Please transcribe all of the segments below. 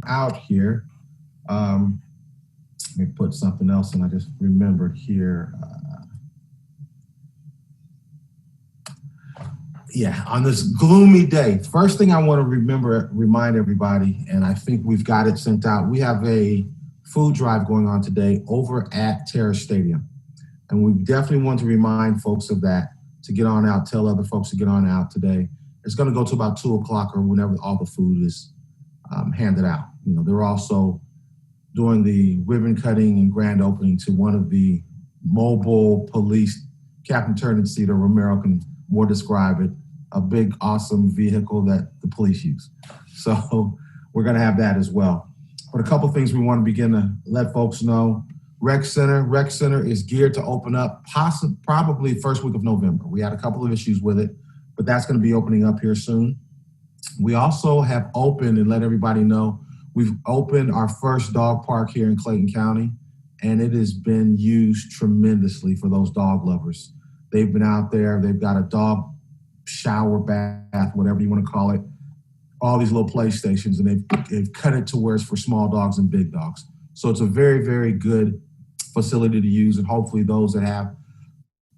out here. Let me put something else and I just remembered here. On this gloomy day, first thing I want to remind everybody, and I think we've got it sent out, we have a food drive going on today over at Terrace Stadium. And we definitely want to remind folks of that, to get on out, tell other folks to get on out today. It's going to go to about 2 o'clock or whenever all the food is handed out. You know, they're also doing the ribbon cutting and grand opening to one of the mobile police, Captain Turner-Seat, or Romero can more describe it, a big, awesome vehicle that the police use. So we're going to have that as well. But a couple things we want to begin to let folks know. Rec Center is geared to open up probably first week of November. We had a couple of issues with it, but that's going to be opening up here soon. We also have opened, and let everybody know, we've opened our first dog park here in Clayton County, and it has been used tremendously for those dog lovers. They've been out there, they've got a dog shower, bath, whatever you want to call it, all these little play stations, and they've cut it to where it's for small dogs and big dogs. So it's a very, very good facility to use, and hopefully those that have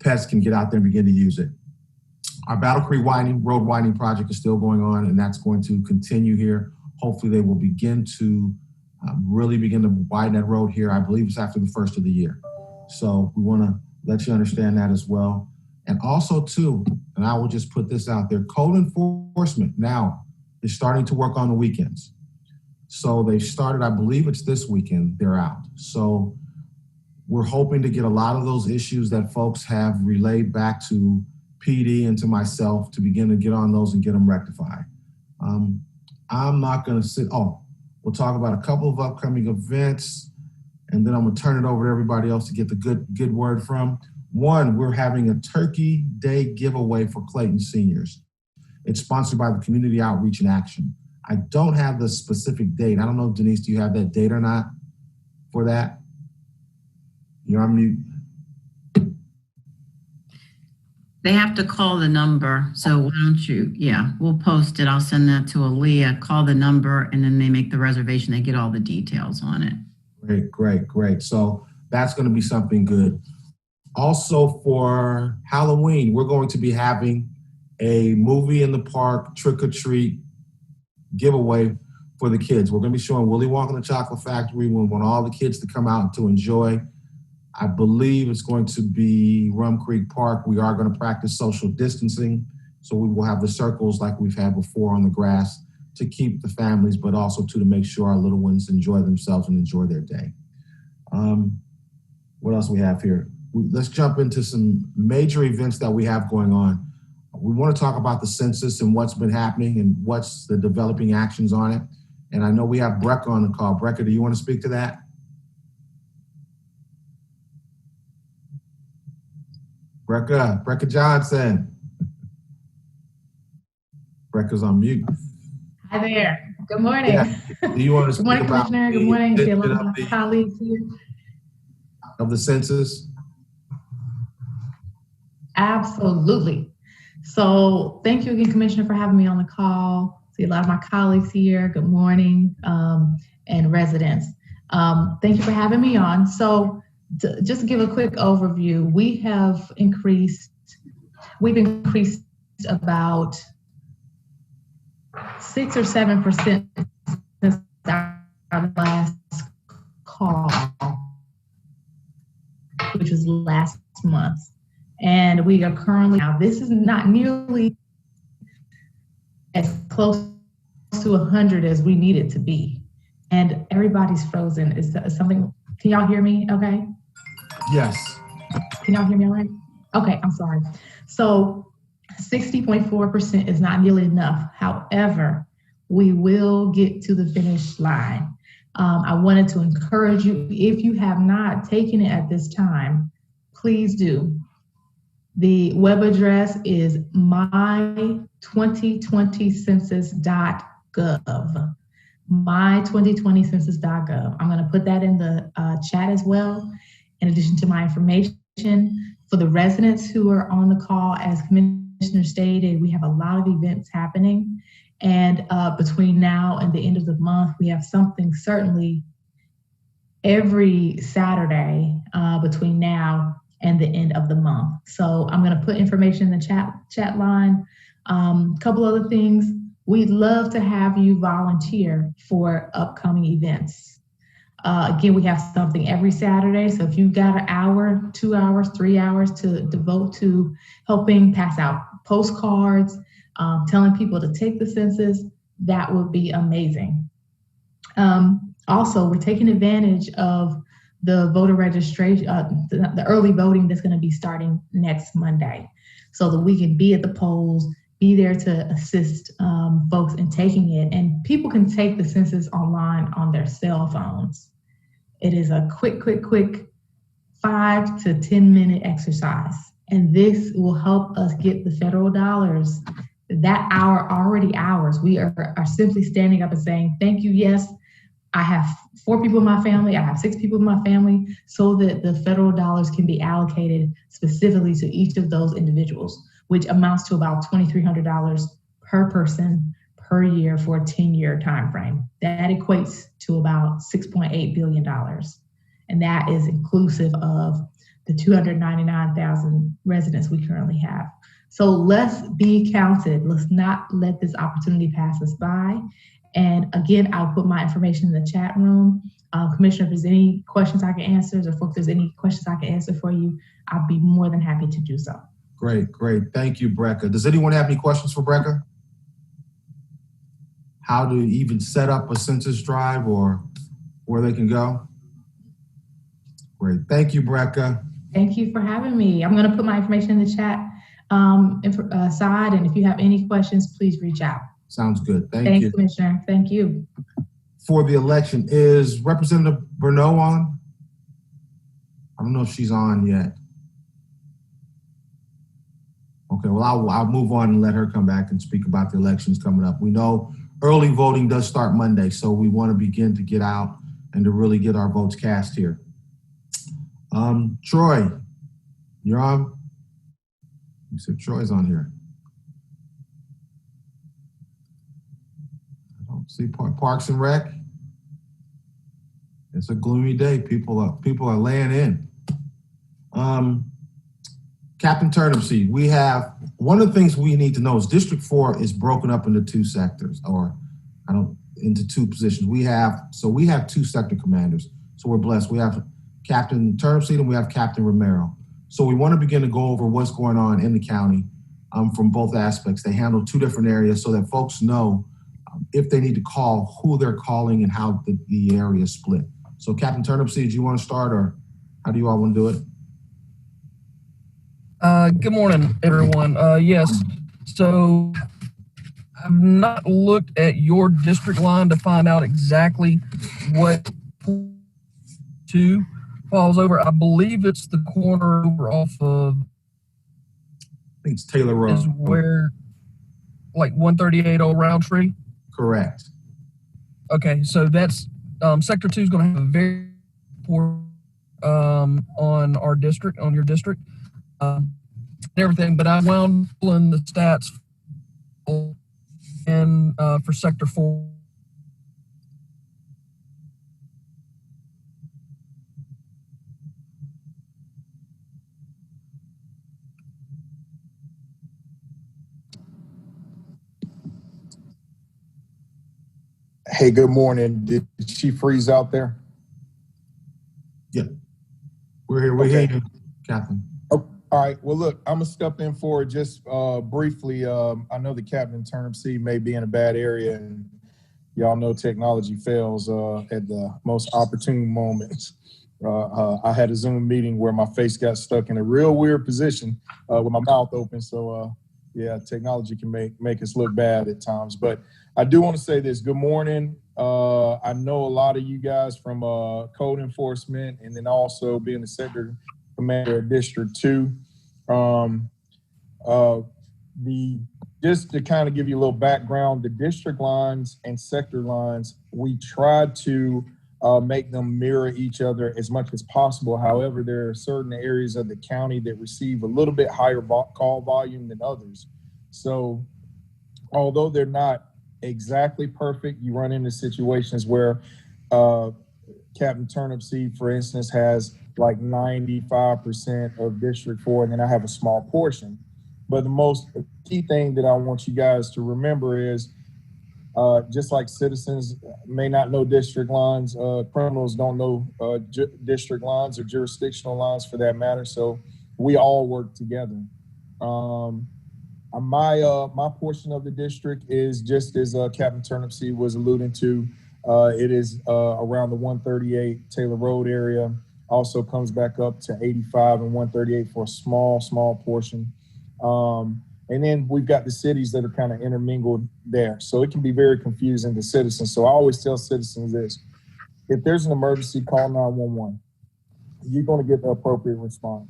pets can get out there and begin to use it. Our Battle Creek road widening project is still going on, and that's going to continue here. Hopefully they will begin to really begin to widen that road here. I believe it's after the first of the year. So we want to let you understand that as well. And also too, and I will just put this out there, code enforcement now is starting to work on the weekends. So they started, I believe it's this weekend, they're out. So we're hoping to get a lot of those issues that folks have relayed back to PD and to myself to begin to get on those and get them rectified. I'm not going to we'll talk about a couple of upcoming events, and then I'm going to turn it over to everybody else to get the good word from. One, we're having a Turkey Day giveaway for Clayton seniors. It's sponsored by the Community Outreach and Action. I don't have the specific date. I don't know, Denise, do you have that date or not for that? You're on mute. They have to call the number. So why don't you, we'll post it. I'll send that to Aaliyah, call the number, and then they make the reservation. They get all the details on it. Great. So that's going to be something good. Also for Halloween, we're going to be having a movie in the park, trick or treat giveaway for the kids. We're going to be showing Willy Wonka and the Chocolate Factory. We want all the kids to come out to enjoy. I believe it's going to be Rum Creek Park. We are going to practice social distancing. So we will have the circles like we've had before on the grass to keep the families, but also to make sure our little ones enjoy themselves and enjoy their day. What else we have here? Let's jump into some major events that we have going on. We want to talk about the census and what's been happening and what's the developing actions on it. And I know we have Brecca on the call. Brecca, do you want to speak to that? Brecca Johnson. Brecca's on mute. Hi there. Good morning. Yeah. Do you want to speak Good morning, about Commissioner. Good morning to a lot of my colleagues here. Of the census? Absolutely. So thank you again, Commissioner, for having me on the call. See a lot of my colleagues here. Good morning, and residents. Thank you for having me on. So just to give a quick overview, we've increased about 6 or 7% since our last call, which was last month. And we are currently, now this is not nearly as close to 100 as we need it to be. And everybody's frozen. Is something, can y'all hear me okay? Yes. Can y'all hear me all right? Okay, I'm sorry. So 60.4% is not nearly enough. However, we will get to the finish line. I wanted to encourage you, if you have not taken it at this time, please do. The web address is my2020census.gov. My2020census.gov. I'm going to put that in the chat as well, in addition to my information. For the residents who are on the call, as Commissioner stated, we have a lot of events happening, And between now and the end of the month, we have something certainly every Saturday between now and the end of the month. So I'm going to put information in the chat line. Couple other things. We'd love to have you volunteer for upcoming events. Again, we have something every Saturday. So if you've got an hour, 2 hours, 3 hours to devote to helping pass out postcards, telling people to take the census, that would be amazing. Also, we're taking advantage of the voter registration, the early voting that's going to be starting next Monday, so that we can be at the polls, be there to assist folks in taking it. And people can take the census online on their cell phones. It is a quick 5 to 10 minute exercise. And this will help us get the federal dollars. That hour, already ours. We are simply standing up and saying, thank you, yes, I have 4 people in my family, I have 6 people in my family, so that the federal dollars can be allocated specifically to each of those individuals, which amounts to about $2,300 per person per year for a 10-year time frame. That equates to about $6.8 billion. And that is inclusive of the 299,000 residents we currently have. So let's be counted. Let's not let this opportunity pass us by. And again, I'll put my information in the chat room. Commissioner, if there's any questions I can answer, or if there's any questions I can answer for you, I'll be more than happy to do so. Great. Thank you, Brecca. Does anyone have any questions for Brecca? How to even set up a census drive or where they can go? Great. Thank you, Brecca. Thank you for having me. I'm going to put my information in the chat side, and if you have any questions, please reach out. Sounds good. Thank Thanks, you. Commissioner. Thank you. For the election, is Representative Bernot on? I don't know if she's on yet. Okay, well, I'll move on and let her come back and speak about the elections coming up. We know early voting does start Monday, so we want to begin to get out and to really get our votes cast here. Troy, you're on? You said Troy's on here. I don't see Parks and Rec. It's a gloomy day. People are laying in. Captain Turnipseed, we have, one of the things we need to know is District 4 is broken up into 2 sectors, into 2 positions. We have 2 sector commanders. So we're blessed. We have Captain Turnipseed and we have Captain Romero. So we want to begin to go over what's going on in the county from both aspects. They handle 2 different areas so that folks know if they need to call, who they're calling, and how the area is split. So Captain Turnipseed, do you want to start, or how do you all want to do it? Good morning, everyone. Yes, so I've not looked at your district line to find out exactly what 2 falls over. I believe it's the corner over off of, I think it's Taylor Road. Is where, like 138 Old Roundtree? Correct. Okay, so that's, Sector 2 is going to have a very important on our district, on your district. Everything, but I wound pulling the stats and for Sector 4. Hey, good morning. Did she freeze out there? Yeah, we're here. We're Okay. here, Captain. Oh, all right. Well, look, I'm gonna step in for it just briefly. I know the Captain Turnipseed may be in a bad area, and y'all know technology fails at the most opportune moments. I had a Zoom meeting where my face got stuck in a real weird position with my mouth open. So yeah, technology can make us look bad at times. But I do want to say this. Good morning. I know a lot of you guys from code enforcement, and then also being the sector commander of District 2. Just to kind of give you a little background, the district lines and sector lines, we try to make them mirror each other as much as possible. However, there are certain areas of the county that receive a little bit higher call volume than others. So although they're not exactly perfect. You run into situations where Captain Turnipseed, for instance, has like 95% of District 4, and then I have a small portion. But the most key thing that I want you guys to remember is just like citizens may not know district lines, criminals don't know district lines or jurisdictional lines for that matter. So we all work together. My portion of the district is just as Captain Turnipseed was alluding to. It is around the 138 Taylor Road area. Also comes back up to 85 and 138 for a small portion. And then we've got the cities that are kind of intermingled there. So it can be very confusing to citizens. So I always tell citizens this: if there's an emergency, call 911. You're going to get the appropriate response.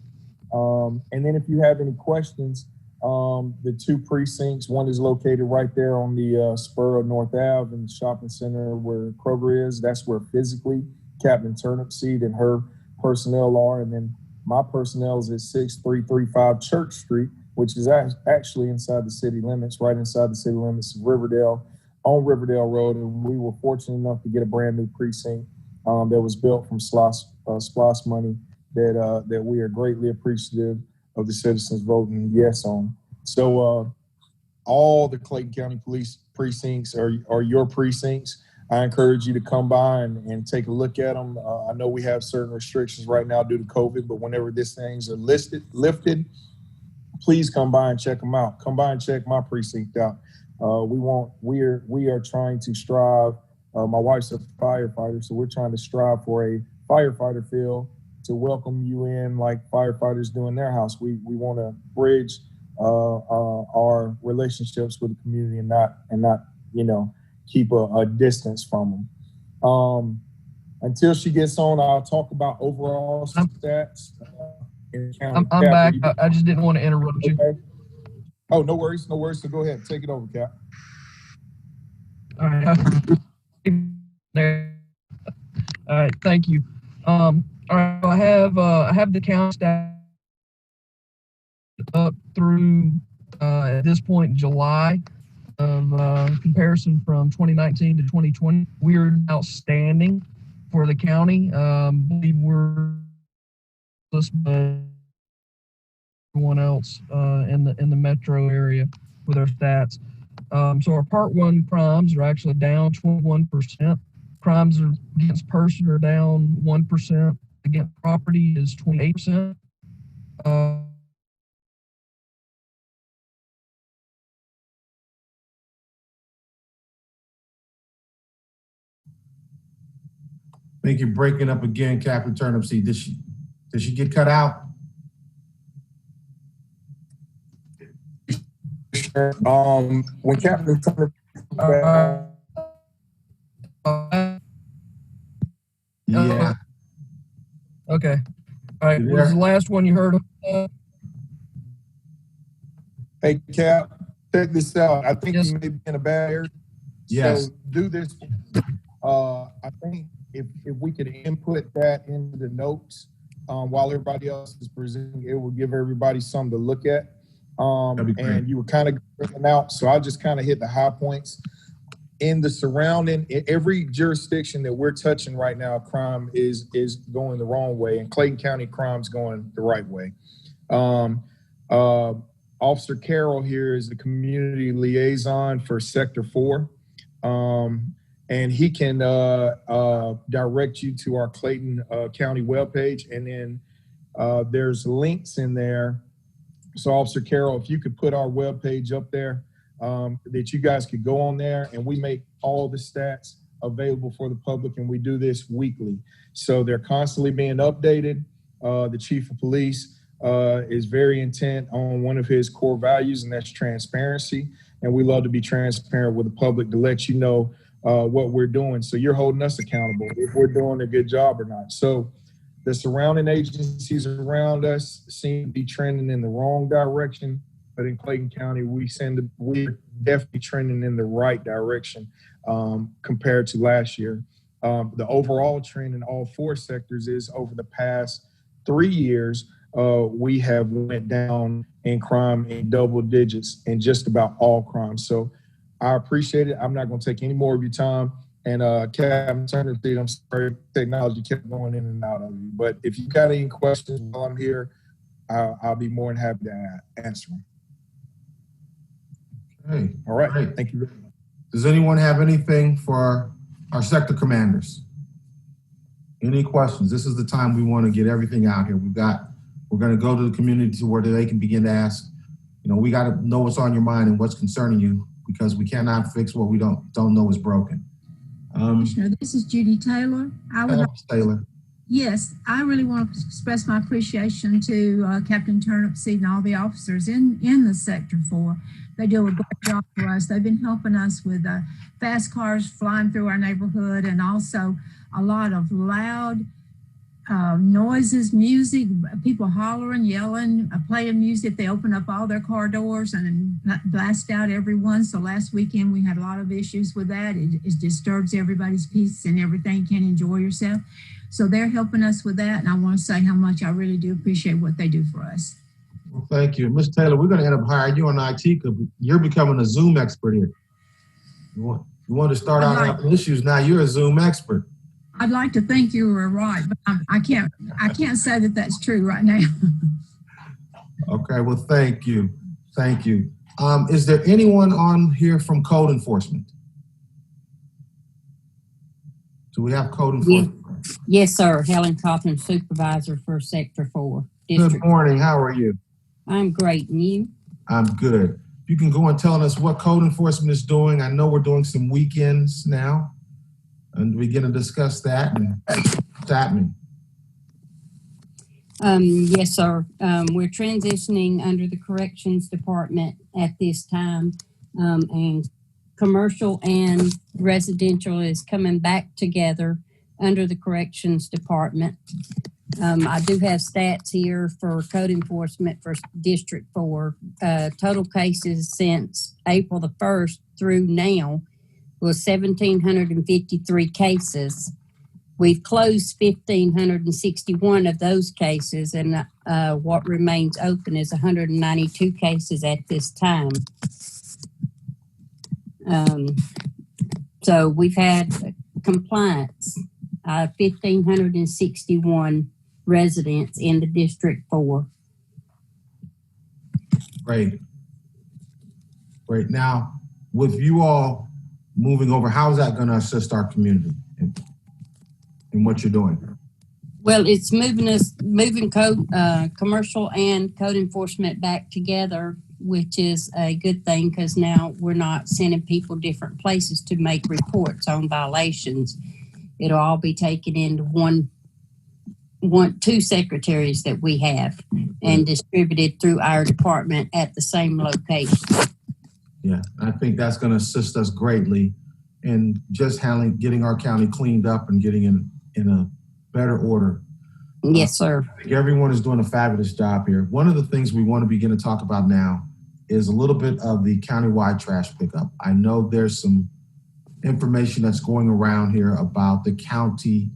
And then if you have any questions, the two precincts, one is located right there on the spur of North Ave in the shopping center where Kroger is. That's where physically Captain Turnipseed and her personnel are. And then my personnel is at 6335 Church Street, which is actually inside the city limits, right inside the city limits of Riverdale, on Riverdale Road. And we were fortunate enough to get a brand new precinct that was built from SPLOST money that we are greatly appreciative of the citizens voting yes on. So all the Clayton County Police precincts are your precincts. I encourage you to come by and take a look at them. I know we have certain restrictions right now due to COVID, but whenever these things are lifted, please come by and check them out. Come by and check my precinct out. We are trying to strive. My wife's a firefighter, so we're trying to strive for a firefighter feel to welcome you in like firefighters do in their house. We want to bridge our relationships with the community and not keep a distance from them. Until she gets on, I'll talk about overall stats. I'm back. I just didn't want to interrupt you. Okay. Oh, no worries. So go ahead, take it over, Cap. All right. All right. Thank you. All right. I have the count stat up through at this point July of comparison from 2019 to 2020. We're outstanding for the county. Believe we're everyone else in the metro area with our stats. So our Part 1 crimes are actually down 21%. Crimes against person are down 1%. Against property is 28%. I think you're breaking up again, Captain Turnipseed. Did she get cut out? When Captain Turnipseed Yeah. Okay. All right. What was the last one you heard? Hey, Cap, check this out. I think Yes. you may be in a bad area. Yes. So do this. I think if we could input that into the notes while everybody else is presenting, it will give everybody something to look at. And you were kind of going out, so I'll just kind of hit the high points. In the surrounding, every jurisdiction that we're touching right now, crime is going the wrong way, and Clayton County crime's going the right way. Officer Carroll here is the community liaison for Sector 4. And he can direct you to our Clayton County webpage. And then there's links in there. So Officer Carroll, if you could put our webpage up there, that you guys could go on there, and we make all the stats available for the public, and we do this weekly. So they're constantly being updated. The chief of police is very intent on one of his core values, and that's transparency. And we love to be transparent with the public to let you know what we're doing. So you're holding us accountable if we're doing a good job or not. So the surrounding agencies around us seem to be trending in the wrong direction, but in Clayton County, we're definitely trending in the right direction compared to last year. The overall trend in all 4 sectors is over the past 3 years, we have went down in crime in double digits in just about all crimes. So I appreciate it. I'm not going to take any more of your time. And Captain Turner, I'm sorry, technology kept going in and out of you. But if you got any questions while I'm here, I'll be more than happy to answer them. Okay. All right. Great. Thank you very much. Does anyone have anything for our sector commanders? Any questions? This is the time we want to get everything out here. We're going to go to the community to where they can begin to ask. We got to know what's on your mind and what's concerning you, because we cannot fix what we don't know is broken. Commissioner, this is Judy Taylor. Taylor. Yes, I really want to express my appreciation to Captain Turnipseed and all the officers in the Sector 4. They do a great job for us. They've been helping us with fast cars flying through our neighborhood, and also a lot of loud noises, music, people hollering, yelling, playing music. They open up all their car doors and blast out everyone. So last weekend we had a lot of issues with that. It disturbs everybody's peace and everything. You can't enjoy yourself. So they're helping us with that. And I want to say how much I really do appreciate what they do for us. Well, thank you. Ms. Taylor, we're going to end up hiring you on IT because you're becoming a Zoom expert here. You want to start out having issues. Now you're a Zoom expert. I'd like to think you were right, but I can't say that that's true right now. Okay, well, thank you. Thank you. Is there anyone on here from code enforcement? Do we have code enforcement? Yes, sir. Helen Cothran, supervisor for Sector 4. District. Good morning. How are you? I'm great. And you? I'm good. You can go and tell us what code enforcement is doing. I know we're doing some weekends now, and we're going to discuss that and what's happening. Yes, sir. We're transitioning under the corrections department at this time, and commercial and residential is coming back together under the corrections department. I do have stats here for code enforcement for District 4. Total cases since April the 1st through now was 1,753 cases. We've closed 1,561 of those cases, and what remains open is 192 cases at this time. So we've had compliance, 1,561 residents in the District 4. Great. Great. Now, with you all moving over, how is that going to assist our community in what you're doing? Well, it's moving code, commercial and code enforcement back together, which is a good thing because now we're not sending people different places to make reports on violations. It'll all be taken into two secretaries that we have and distributed through our department at the same location. Yeah, I think that's going to assist us greatly in just getting our county cleaned up and getting in a better order. Yes, sir. I think everyone is doing a fabulous job here. One of the things we want to begin to talk about now is a little bit of the countywide trash pickup. I know there's some information that's going around here about the county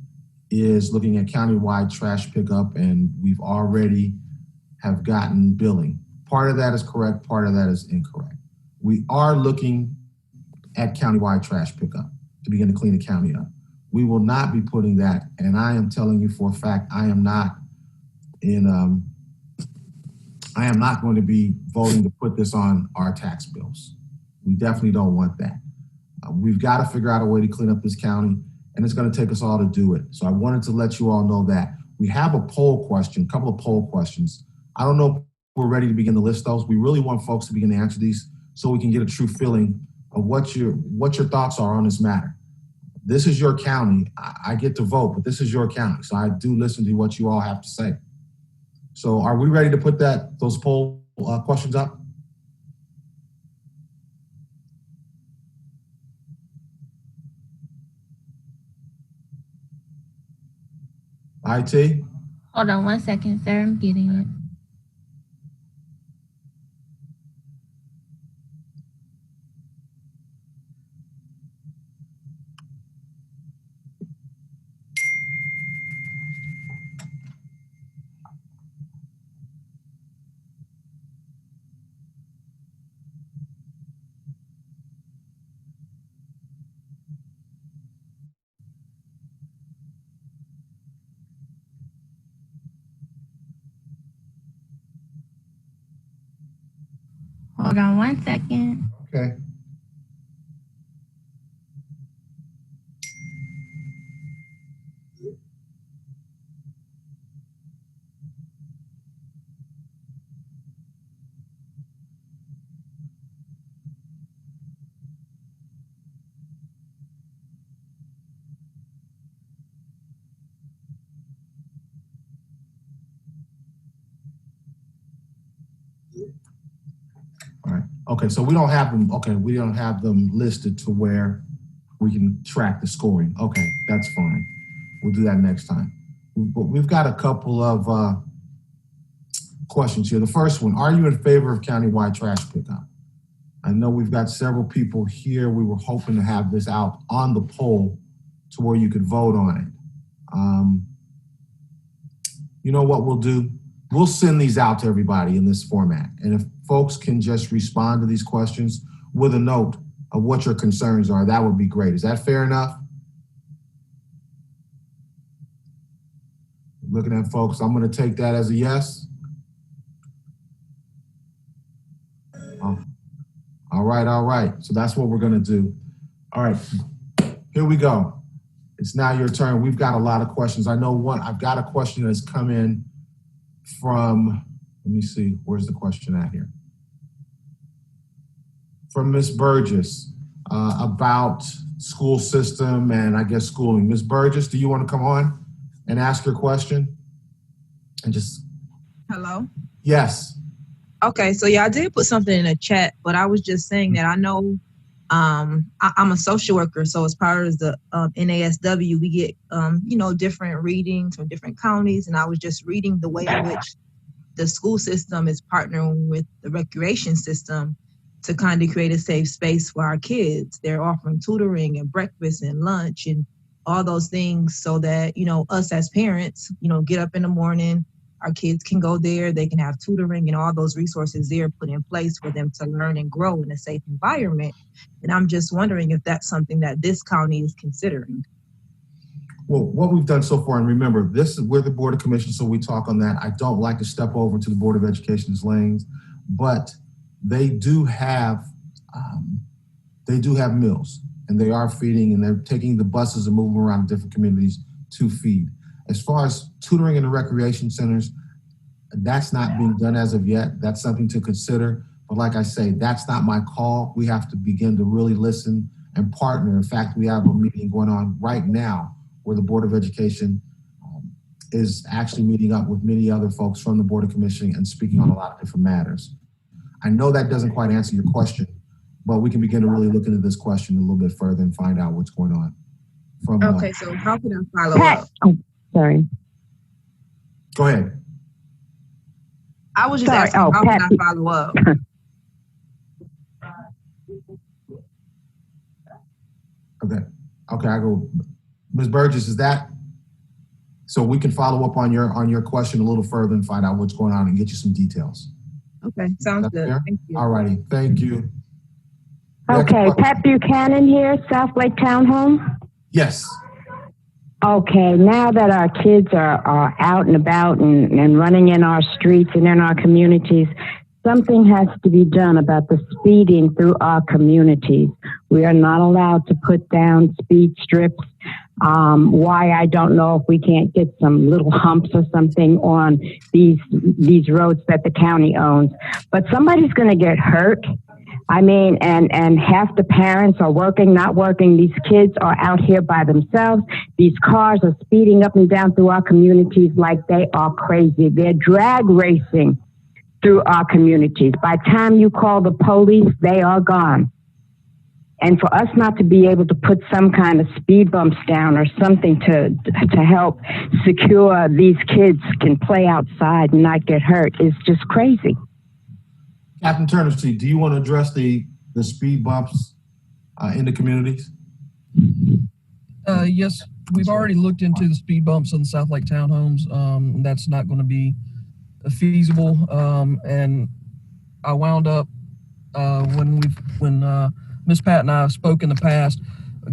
is looking at countywide trash pickup, and we've already have gotten billing. Part of that is correct, part of that is incorrect. We are looking at countywide trash pickup to begin to clean the county up. We will not be putting that, and I am telling you for a fact, I am not going to be voting to put this on our tax bills. We definitely don't want that. We've got to figure out a way to clean up this county, and it's going to take us all to do it. So I wanted to let you all know that. We have a poll question, a couple of poll questions. I don't know if we're ready to begin to list those. We really want folks to begin to answer these so we can get a true feeling of what your thoughts are on this matter. This is your county. I get to vote, but this is your county. So I do listen to what you all have to say. So are we ready to put those poll questions up? IT? Hold on 1 second, sir. I'm getting it. Hold on 1 second. Okay. All right. Okay, so we don't have them. Okay, we don't have them listed to where we can track the scoring. Okay, that's fine. We'll do that next time. But we've got a couple of questions here. The first one: are you in favor of countywide trash pickup? I know we've got several people here. We were hoping to have this out on the poll to where you could vote on it. You know what we'll do? We'll send these out to everybody in this format. And if folks can just respond to these questions with a note of what your concerns are, that would be great. Is that fair enough? Looking at folks, I'm going to take that as a yes. Oh. All right. So that's what we're going to do. All right, here we go. It's now your turn. We've got a lot of questions. I know I've got a question that's come in from, let me see, where's the question at here? From Ms. Burgess about school system and I guess schooling. Ms. Burgess, do you want to come on and ask your question? And just. Hello? Yes. Okay, so yeah, I did put something in the chat, but I was just saying that I know I'm a social worker, so as part of the NASW, we get, different readings from different counties, and I was just reading the way in which the school system is partnering with the recreation system to kind of create a safe space for our kids. They're offering tutoring and breakfast and lunch and all those things so that, us as parents, get up in the morning, our kids can go there, they can have tutoring and all those resources there put in place for them to learn and grow in a safe environment. And I'm just wondering if that's something that this county is considering. Well, what we've done so far, and remember, we're the Board of Commissioners, so we talk on that. I don't like to step over to the Board of Education's lanes, but they do have meals, and they are feeding, and they're taking the buses and moving around different communities to feed. As far as tutoring in the recreation centers, that's not being done as of yet. That's something to consider. But like I say, that's not my call. We have to begin to really listen and partner. In fact, we have a meeting going on right now where the Board of Education is actually meeting up with many other folks from the Board of Commissioning and speaking on a lot of different matters. I know that doesn't quite answer your question, but we can begin to really look into this question a little bit further and find out what's going on. Okay, so how can I follow up? Sorry. Go ahead. I was just asking, how can I follow up? Okay, I go. Ms. Burgess, is that, so we can follow up on your question a little further and find out what's going on and get you some details. Okay, sounds good. Thank you. All righty, thank you. Okay, Pat Buchanan here, South Lake Townhome. Yes. Okay, now that our kids are out and about and running in our streets and in our communities, something has to be done about the speeding through our communities. We are not allowed to put down speed strips. Why, I don't know, if we can't get some little humps or something on these roads that the county owns. But somebody's going to get hurt. I mean, and half the parents are working, not working. These kids are out here by themselves. These cars are speeding up and down through our communities like they are crazy. They're drag racing through our communities. By the time you call the police, they are gone. And for us not to be able to put some kind of speed bumps down or something to help secure these kids can play outside and not get hurt is just crazy. Captain Turnipseed, do you want to address the speed bumps in the communities? Yes, we've already looked into the speed bumps on the South Lake Townhomes. That's not going to be feasible. And I wound up when Miss Pat and I have spoke in the past,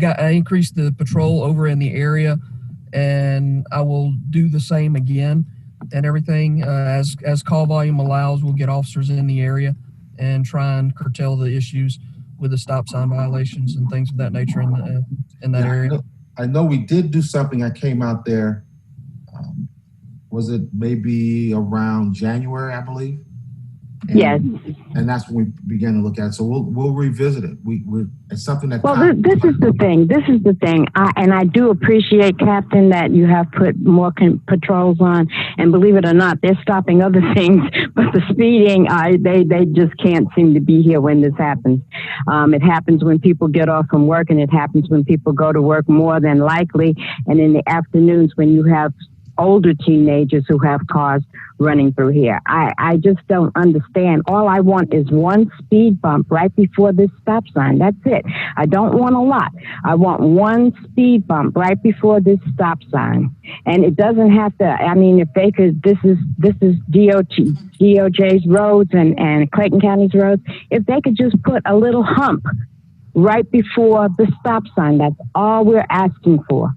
I increased the patrol over in the area, and I will do the same again. And everything as call volume allows, we'll get officers in the area and try and curtail the issues with the stop sign violations and things of that nature in that area. I know we did do something. I came out there. Was it maybe around January, I believe? Yes. And that's when we began to look at it. So we'll revisit it. It's something that. Well, this is the thing. This is the thing. I do appreciate, Captain, that you have put more patrols on. And believe it or not, they're stopping other things, but the speeding, they just can't seem to be here when this happens. It happens when people get off from work, and it happens when people go to work more than likely. And in the afternoons when you have older teenagers who have cars running through here. I just don't understand. All I want is one speed bump right before this stop sign. That's it. I don't want a lot. I want one speed bump right before this stop sign. And it doesn't have to, I mean, if they could, this is DOJ's roads and Clayton County's roads. If they could just put a little hump right before the stop sign, that's all we're asking for.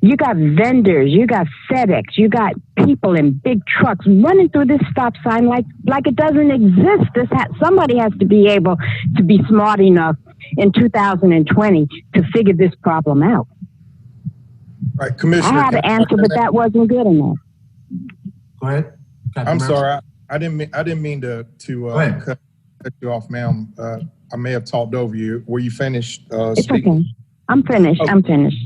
You got vendors, you got FedEx, you got people in big trucks running through this stop sign like it doesn't exist. Somebody has to be able to be smart enough in 2020 to figure this problem out. Right, Commissioner. I had an answer, but that wasn't good enough. Go ahead. I'm sorry, I didn't mean to cut you off, ma'am. I may have talked over you. Were you finished speaking? Okay. I'm finished. Okay. I'm finished.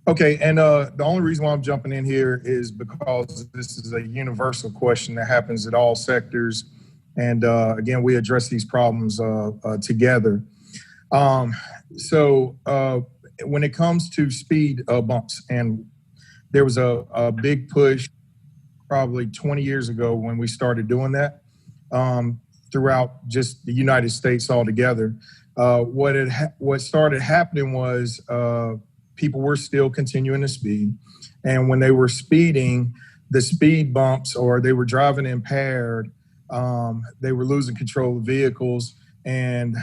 Okay, and the only reason why I'm jumping in here is because this is a universal question that happens at all sectors. And again, we address these problems together. So when it comes to speed bumps, and there was a big push probably 20 years ago when we started doing that throughout just the United States altogether. What started happening was people were still continuing to speed. And when they were speeding, the speed bumps, or they were driving impaired, they were losing control of vehicles, and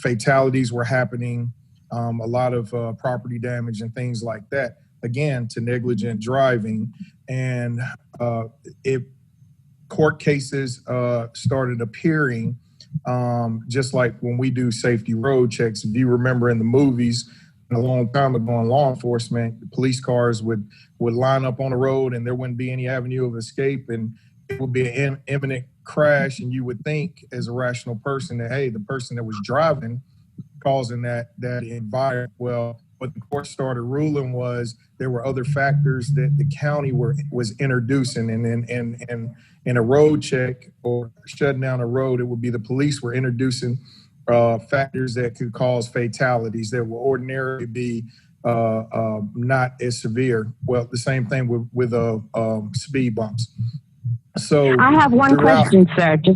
fatalities were happening, a lot of property damage and things like that, again, to negligent driving. And court cases started appearing, just like when we do safety road checks. If you remember in the movies, a long time ago in law enforcement, the police cars would line up on the road, and there wouldn't be any avenue of escape, and it would be an imminent crash. And you would think, as a rational person, that, hey, the person that was driving causing that environment. Well, what the court started ruling was there were other factors that the county was introducing, and in a road check or shutting down a road, it would be the police were introducing factors that could cause fatalities that will ordinarily be not as severe. Well, the same thing with speed bumps. So I have one question, sir. Just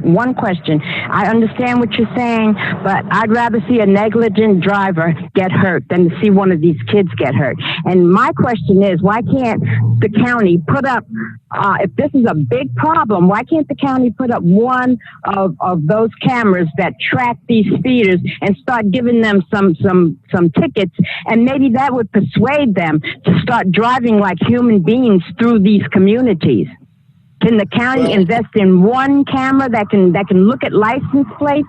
one question. I understand what you're saying, but I'd rather see a negligent driver get hurt than to see one of these kids get hurt. And my question is, why can't the county put up, if this is a big problem, why can't the county put up one of those cameras that track these speeders and start giving them some tickets, and maybe that would persuade them to start driving like human beings through these communities? Can the county invest in one camera that can look at license plates?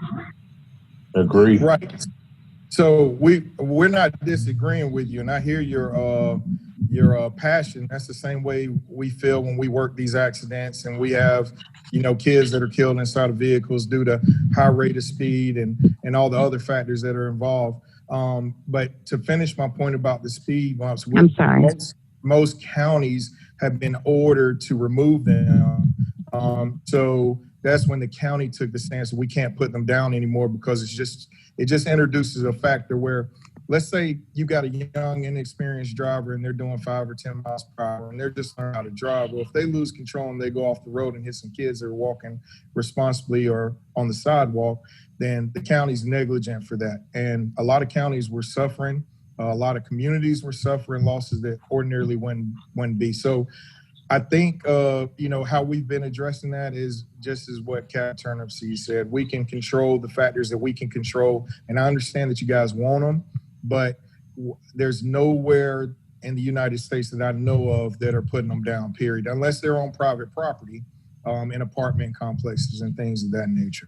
Agree. Right. So we're not disagreeing with you, and I hear your passion. That's the same way we feel when we work these accidents, and we have kids that are killed inside of vehicles due to high rate of speed and all the other factors that are involved. But to finish my point about the speed bumps, I'm sorry. Most counties have been ordered to remove them. So that's when the county took the stance that we can't put them down anymore, because it just introduces a factor where, let's say you got a young, inexperienced driver and they're doing 5 or 10 miles per hour and they're just learning how to drive. Well, if they lose control and they go off the road and hit some kids that are walking responsibly or on the sidewalk, then the county's negligent for that. And a lot of counties were suffering. A lot of communities were suffering losses that ordinarily wouldn't be. So I think, how we've been addressing that is just as what Captain Turnipseed said. We can control the factors that we can control. And I understand that you guys want them, but there's nowhere in the United States that I know of that are putting them down, period, unless they're on private property. in apartment complexes and things of that nature.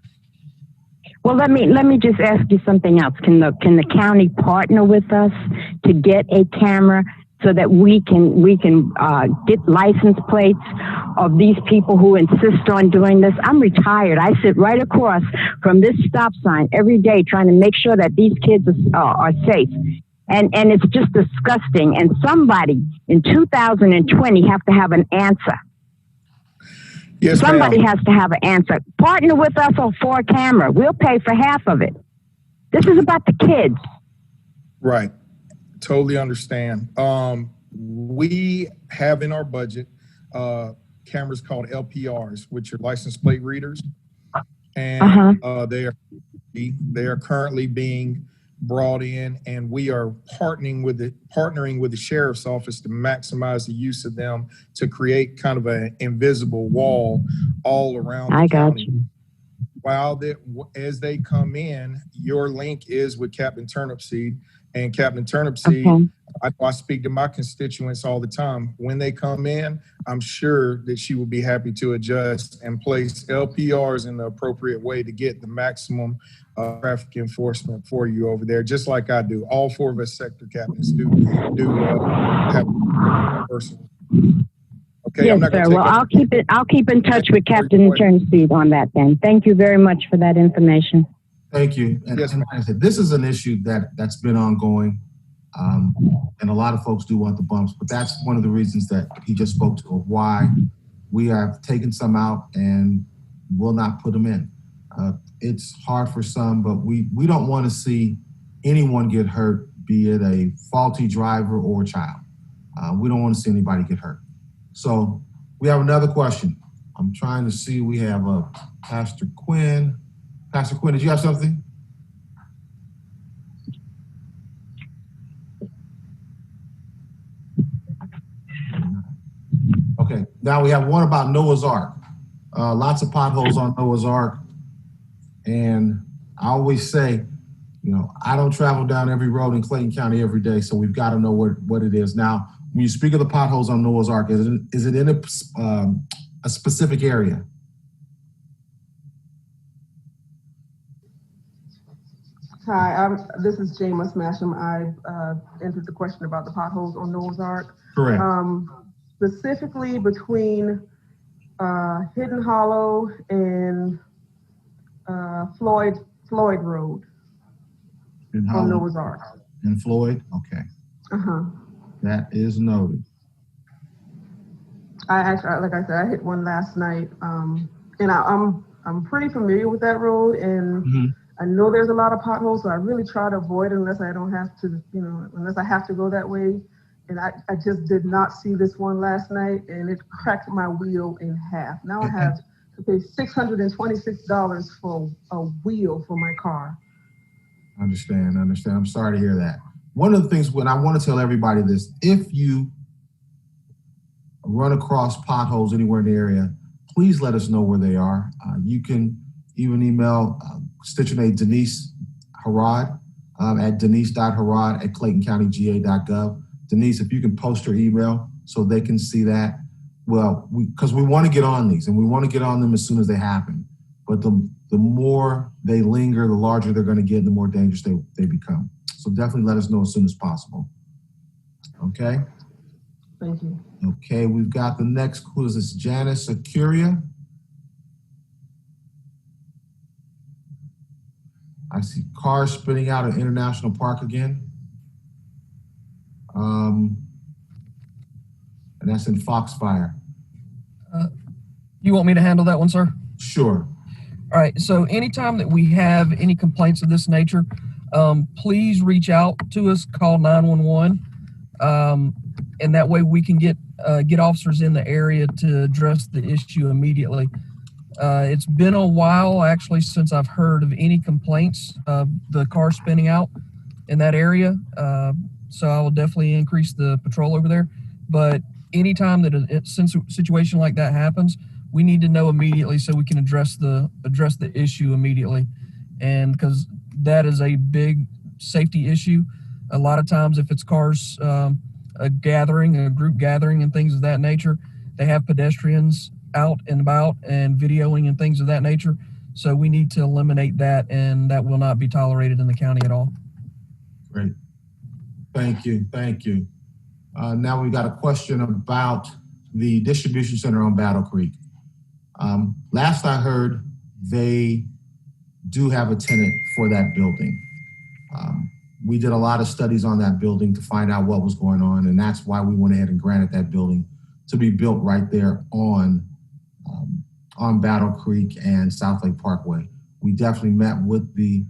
Well, let me just ask you something else. Can the county partner with us to get a camera so that we can get license plates of these people who insist on doing this? I'm retired. I sit right across from this stop sign every day trying to make sure that these kids are safe. And it's just disgusting. And somebody in 2020 have to have an answer. Yes, Somebody ma'am. has to have an answer. Partner with us for a camera. We'll pay for half of it. This is about the kids. Right. Totally understand. We have in our budget cameras called LPRs, which are license plate readers, and they are currently being brought in, and we are partnering with the sheriff's office to maximize the use of them to create kind of an invisible wall all around the county. While as they come in, your link is with Captain Turnipseed, and Captain Turnipseed, I speak to my constituents all the time. When they come in, I'm sure that she will be happy to adjust and place LPRs in the appropriate way to get the maximum traffic enforcement for you over there, just like I do. All four of us sector captains do have personal. Okay, yes, sir. Well, I'll keep in touch with Captain Turnipseed on that then. Thank you very much for that information. Thank you. And, yes, and like I said, this is an issue that's been ongoing, and a lot of folks do want the bumps, but that's one of the reasons that he just spoke to of why we have taken some out and will not put them in. It's hard for some, but we don't want to see anyone get hurt, be it a faulty driver or a child. We don't want to see anybody get hurt. So we have another question. I'm trying to see, we have Pastor Quinn. Pastor Quinn, did you have something? Okay, now we have one about Noah's Ark. Lots of potholes on Noah's Ark. And I always say, I don't travel down every road in Clayton County every day, so we've got to know what it is. Now, when you speak of the potholes on Noah's Ark, is it in a specific area? Hi, this is James Masham. I entered the question about the potholes on Noah's Ark. Correct. Specifically between Hidden Hollow and Floyd Road on Noah's Ark. In Floyd? Okay. That is noted. I actually, like I said, I hit one last night, and I'm pretty familiar with that road, and I know there's a lot of potholes, so I really try to avoid it unless I don't have to, unless I have to go that way. And I just did not see this one last night, and it cracked my wheel in half. Now I have to pay $626 for a wheel for my car. I understand. I'm sorry to hear that. One of the things, when I want to tell everybody this, if you run across potholes anywhere in the area, please let us know where they are. You can even email Stitchionate Denise Harrod at denise.harrod@claytoncountyga.gov. Denise, if you can post her email so they can see that. Well, because we want to get on these, and we want to get on them as soon as they happen. But the more they linger, the larger they're going to get, and the more dangerous they become. So definitely let us know as soon as possible. Okay? Thank you. Okay, we've got the next, who is this, Janice Acuria? I see cars spinning out at International Park again. And that's in Foxfire. You want me to handle that one, sir? Sure. All right, so anytime that we have any complaints of this nature, please reach out to us, call 911, and that way we can get officers in the area to address the issue immediately. It's been a while, actually, since I've heard of any complaints of the car spinning out in that area, so I will definitely increase the patrol over there. But anytime that a situation like that happens, we need to know immediately so we can address the issue immediately, and because that is a big safety issue. A lot of times, if it's cars, a group gathering, and things of that nature, they have pedestrians out and about and videoing and things of that nature. So we need to eliminate that, and that will not be tolerated in the county at all. Great. Thank you. Thank you. Now we've got a question about the distribution center on Battle Creek. Last I heard, they do have a tenant for that building. We did a lot of studies on that building to find out what was going on, and that's why we went ahead and granted that building to be built right there on Battle Creek and South Lake Parkway. We definitely met with the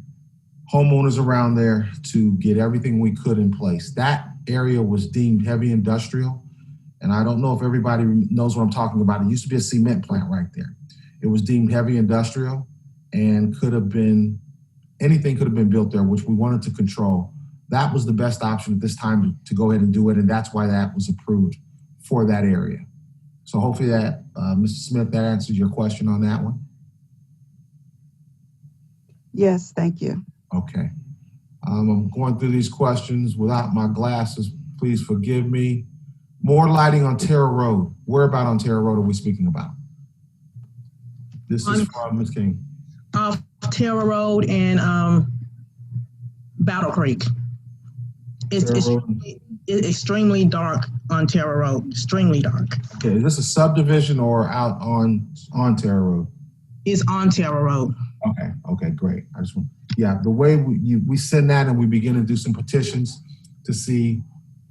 homeowners around there to get everything we could in place. That area was deemed heavy industrial, and I don't know if everybody knows what I'm talking about. It used to be a cement plant right there. It was deemed heavy industrial and anything could have been built there, which we wanted to control. That was the best option at this time to go ahead and do it, and that's why that was approved for that area. So hopefully that, Mr. Smith, that answers your question on that one. Yes, thank you. Okay. I'm going through these questions without my glasses. Please forgive me. More lighting on Terra Road. Where about on Terra Road are we speaking about? This is from Ms. King. Off Terra Road and Battle Creek. It's extremely dark on Terra Road. Extremely dark. Okay, is this a subdivision or out on Terra Road? It's on Terra Road. Okay, great. The way we send that and we begin to do some petitions to see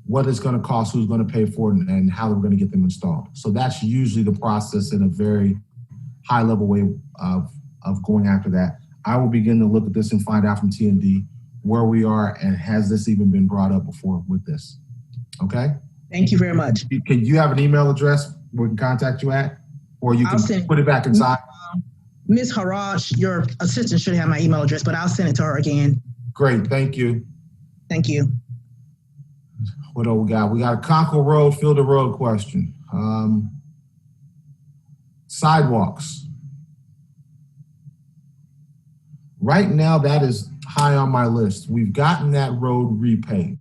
what it's going to cost, who's going to pay for it, and how we're going to get them installed. So that's usually the process in a very high level way of going after that. I will begin to look at this and find out from T&D where we are and has this even been brought up before with this. Okay? Thank you very much. Can you have an email address we can contact you at? Or you can put it back inside? Ms. Haraj, your assistant should have my email address, but I'll send it to her again. Great, thank you. Thank you. What do we got? We got a Conkle Road, Fielder Road question. Sidewalks. Right now, that is high on my list. We've gotten that road repaved,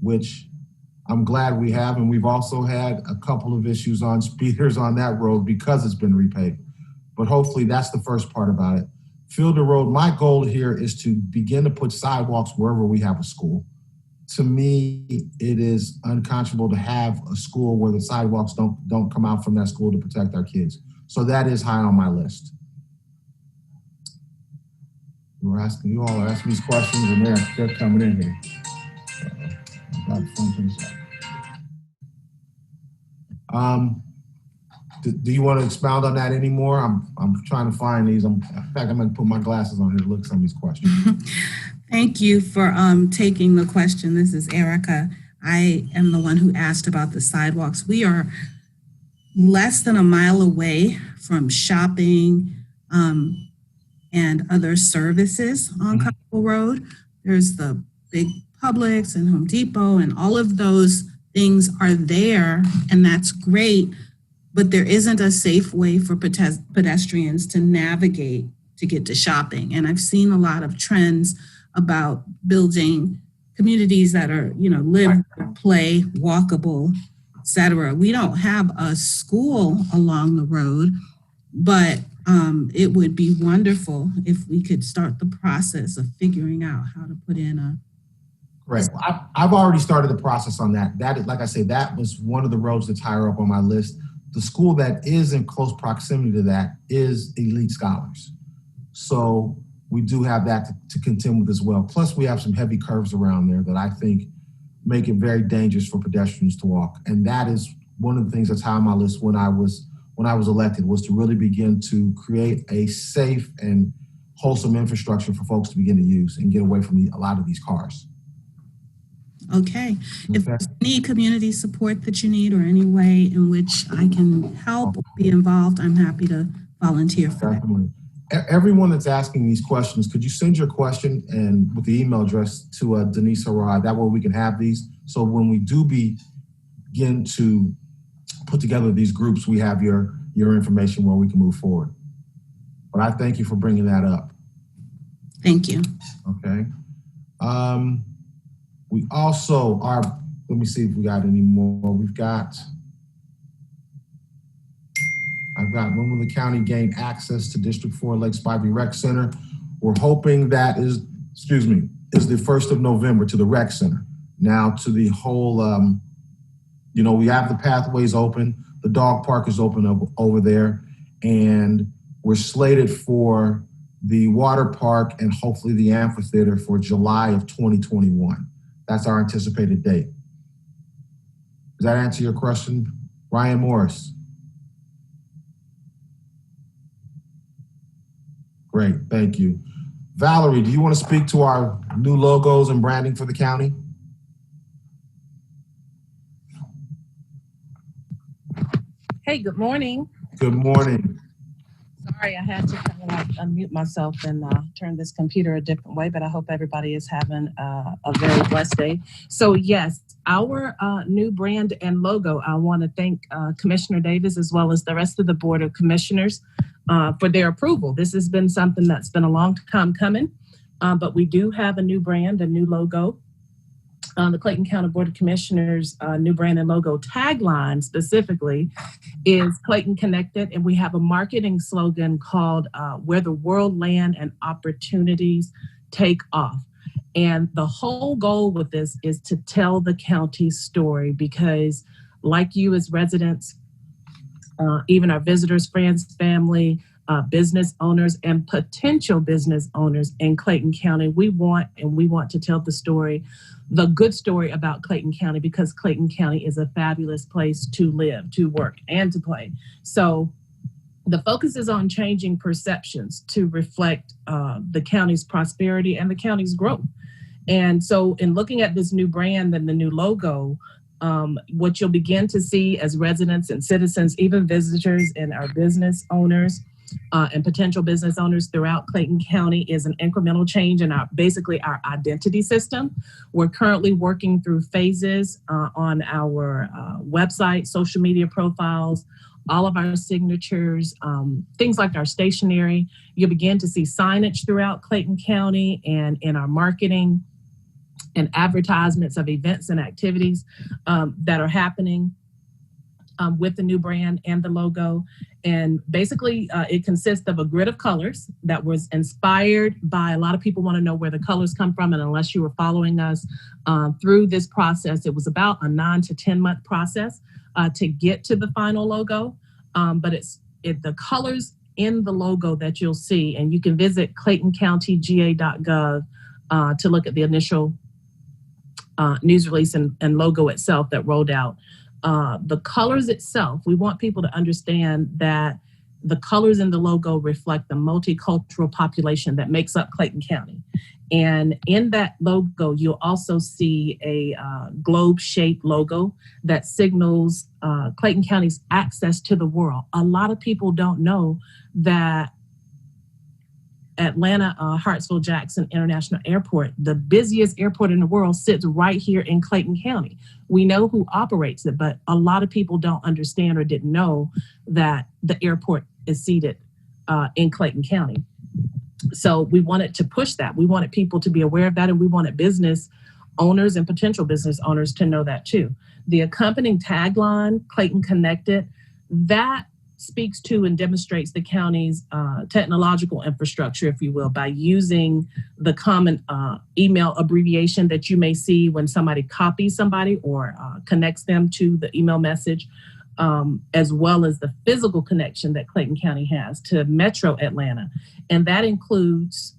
which I'm glad we have, and we've also had a couple of issues on speeders on that road because it's been repaved. But hopefully that's the first part about it. Fielder Road, my goal here is to begin to put sidewalks wherever we have a school. To me, it is unconscionable to have a school where the sidewalks don't come out from that school to protect our kids. So that is high on my list. You all are asking these questions and they're coming in here. Do you want to expound on that anymore? I'm trying to find these. In fact, I'm going to put my glasses on here to look at some of these questions. Thank you for taking the question. This is Erica. I am the one who asked about the sidewalks. We are less than a mile away from shopping and other services on Conkle Road. There's the big Publix and Home Depot, and all of those things are there, and that's great. But there isn't a safe way for pedestrians to navigate to get to shopping. And I've seen a lot of trends about building communities that are, live, play, walkable, et cetera. We don't have a school along the road, but it would be wonderful if we could start the process of figuring out how to put in a. Correct. I've already started the process on that. That is, like I said, that was one of the roads that's higher up on my list. The school that is in close proximity to that is Elite Scholars. So we do have that to contend with as well. Plus we have some heavy curves around there that I think make it very dangerous for pedestrians to walk. And that is one of the things that's high on my list when I was elected, was to really begin to create a safe and wholesome infrastructure for folks to begin to use and get away from a lot of these cars. Okay. If there's any community support that you need or any way in which I can help or be involved, I'm happy to volunteer for Definitely. Everyone that's asking these questions, could you send your question and with the email address to Denise Harad? That way we can have these. So when we do begin to put together these groups, we have your information where we can move forward. But I thank you for bringing that up. Thank you. Okay. We also are, let me see if we got any more. We've got I've got when will the county gain access to District 4 Lakes Barbie Rec Center? We're hoping that is the 1st of November to the rec center. Now to the whole, we have the pathways open. The dog park is open over there. And we're slated for the water park and hopefully the amphitheater for July of 2021. That's our anticipated date. Does that answer your question, Ryan Morris? Great, thank you. Valerie, do you want to speak to our new logos and branding for the county? Hey, good morning. Good morning. Sorry, I had to kind of like unmute myself and turn this computer a different way, but I hope everybody is having a very blessed day. So yes, our new brand and logo, I want to thank Commissioner Davis as well as the rest of the Board of Commissioners for their approval. This has been something that's been a long time coming, but we do have a new brand, a new logo. The Clayton County Board of Commissioners' new brand and logo tagline specifically is Clayton Connected, and we have a marketing slogan called Where the World Land and Opportunities Take Off. And the whole goal with this is to tell the county's story because like you as residents, even our visitors, friends, family, business owners, and potential business owners in Clayton County, we want to tell the story, the good story about Clayton County, because Clayton County is a fabulous place to live, to work, and to play. So the focus is on changing perceptions to reflect the county's prosperity and the county's growth. And so in looking at this new brand and the new logo, what you'll begin to see as residents and citizens, even visitors and our business owners, and potential business owners throughout Clayton County is an incremental change in our identity system. We're currently working through phases on our website, social media profiles, all of our signatures, things like our stationery. You'll begin to see signage throughout Clayton County and in our marketing and advertisements of events and activities that are happening with the new brand and the logo. And basically it consists of a grid of colors that was inspired by, a lot of people want to know where the colors come from. And unless you were following us through this process, it was about a 9 to 10 month process to get to the final logo. But the colors in the logo that you'll see, and you can visit claytoncountyga.gov to look at the initial news release and logo itself that rolled out. The colors itself, we want people to understand that the colors in the logo reflect the multicultural population that makes up Clayton County. And in that logo, you'll also see a globe-shaped logo that signals Clayton County's access to the world. A lot of people don't know that Atlanta Hartsfield-Jackson International Airport, the busiest airport in the world, sits right here in Clayton County. We know who operates it, but a lot of people don't understand or didn't know that the airport is seated in Clayton County. So we wanted to push that. We wanted people to be aware of that, and we wanted business owners and potential business owners to know that too. The accompanying tagline, Clayton Connected, that speaks to and demonstrates the county's technological infrastructure, if you will, by using the common email abbreviation that you may see when somebody copies somebody or connects them to the email message, as well as the physical connection that Clayton County has to Metro Atlanta. And that includes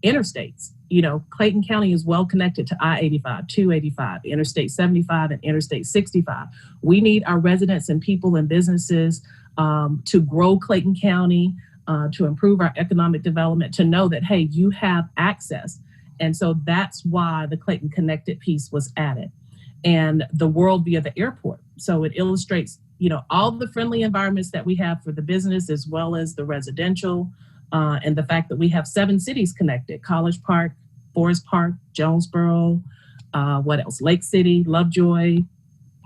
interstates. You know, Clayton County is well connected to I-85, 285, Interstate 75, and Interstate 65. We need our residents and people and businesses to grow Clayton County, to improve our economic development, to know that, hey, you have access. And so that's why the Clayton Connected piece was added. And the world via the airport. So it illustrates, you know, all the friendly environments that we have for the business as well as the residential, and the fact that we have 7 cities connected: College Park, Forest Park, Jonesboro, what else? Lake City, Lovejoy,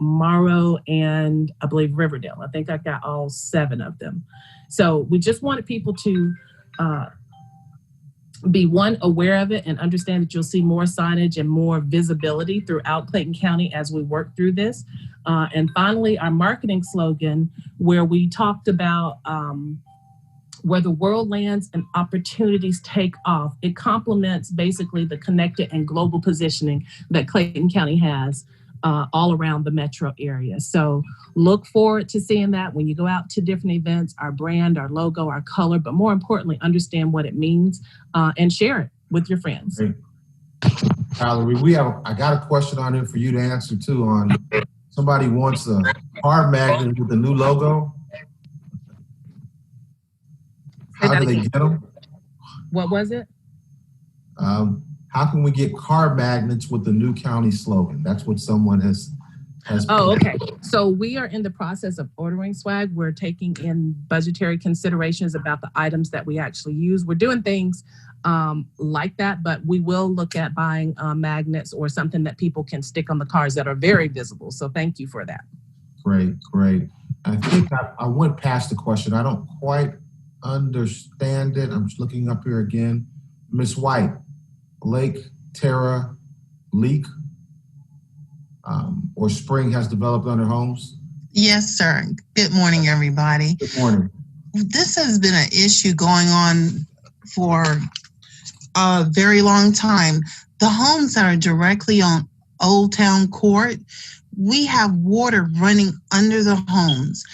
Morrow, and I believe Riverdale. I think I got all 7 of them. So we just wanted people to be aware of it and understand that you'll see more signage and more visibility throughout Clayton County as we work through this. And finally, our marketing slogan, where we talked about where the world lands and opportunities take off. It complements basically the connected and global positioning that Clayton County has all around the metro area. So look forward to seeing that when you go out to different events, our brand, our logo, our color, but more importantly, understand what it means and share it with your friends. Great. Valerie, I got a question on here for you to answer too. On somebody wants a car magnet with a new logo. How do they get them? What was it? How can we get car magnets with the new county slogan? That's what someone has. Oh, okay. So we are in the process of ordering swag. We're taking in budgetary considerations about the items that we actually use. We're doing things like that, but we will look at buying magnets or something that people can stick on the cars that are very visible. So thank you for that. Great, great. I think I went past the question. I don't quite understand it. I'm just looking up here again. Miss White, Lake, Terra, leak, or spring has developed on their homes? Yes, sir. Good morning, everybody. Good morning. This has been an issue going on for a very long time. The homes that are directly on Old Town Court, we have water running under the homes.